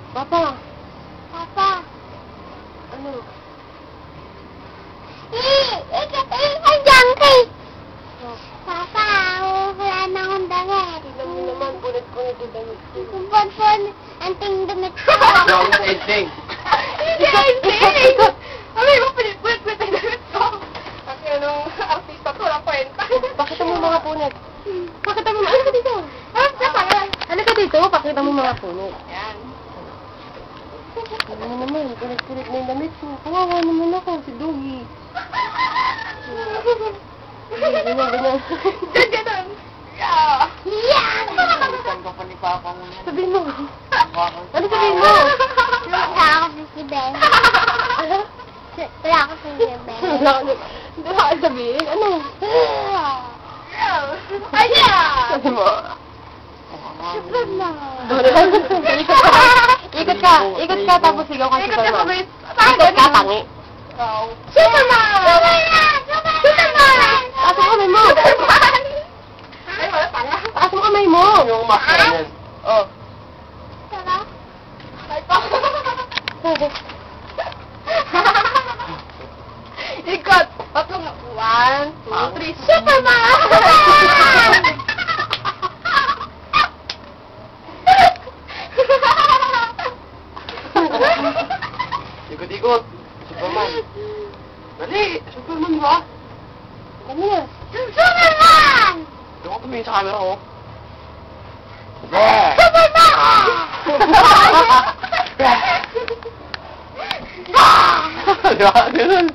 Papa. Papa. Ano? Andiyan kay. Papa, wala na akong damit. Tignan mo naman, punit-punit yung damit ko. Kumpon-pon, anting damit ko. Yung ending. Hindi anting! Sabi mo, punit-punit ang damit ko. Kasi anong artista ko, walang kwenta. Pakita mo mga punit. Pakita mo, ano ka dito? Ano ka dito? Pakita mo mga punit. Yan. Ano naman, punit-punit na yung damit ko. Kawawa naman ako, si Doggy. Ganyan. Ganyan. Yeah! Yeah! Saan ka pa ni Papa mo yan? Sabihin mo. Bakit? Ano sabihin mo? Wala ako si Ben. Wala ako si Ben. Hindi ka sabihin. Ano? Ay, yeah! Sabi mo. Shukran na. Ikot ka, tapos sigaw ka Ikot ka Superman. sabay. Ikot ka, tangi. Superman! Superman! Taas mo kamay mo. Ay, wala pala. Taas mo kamay mo. Yung mask na yan. Oh. Tara. Ay, pa. Ikot. Tatlong. 1, 2, 3. Superman! Ikot-ikot. Superman. Dali! Superman ba? Ano yan? Superman! Doon ko tumingin sa camera ko. Superman! Di ba? Ganun.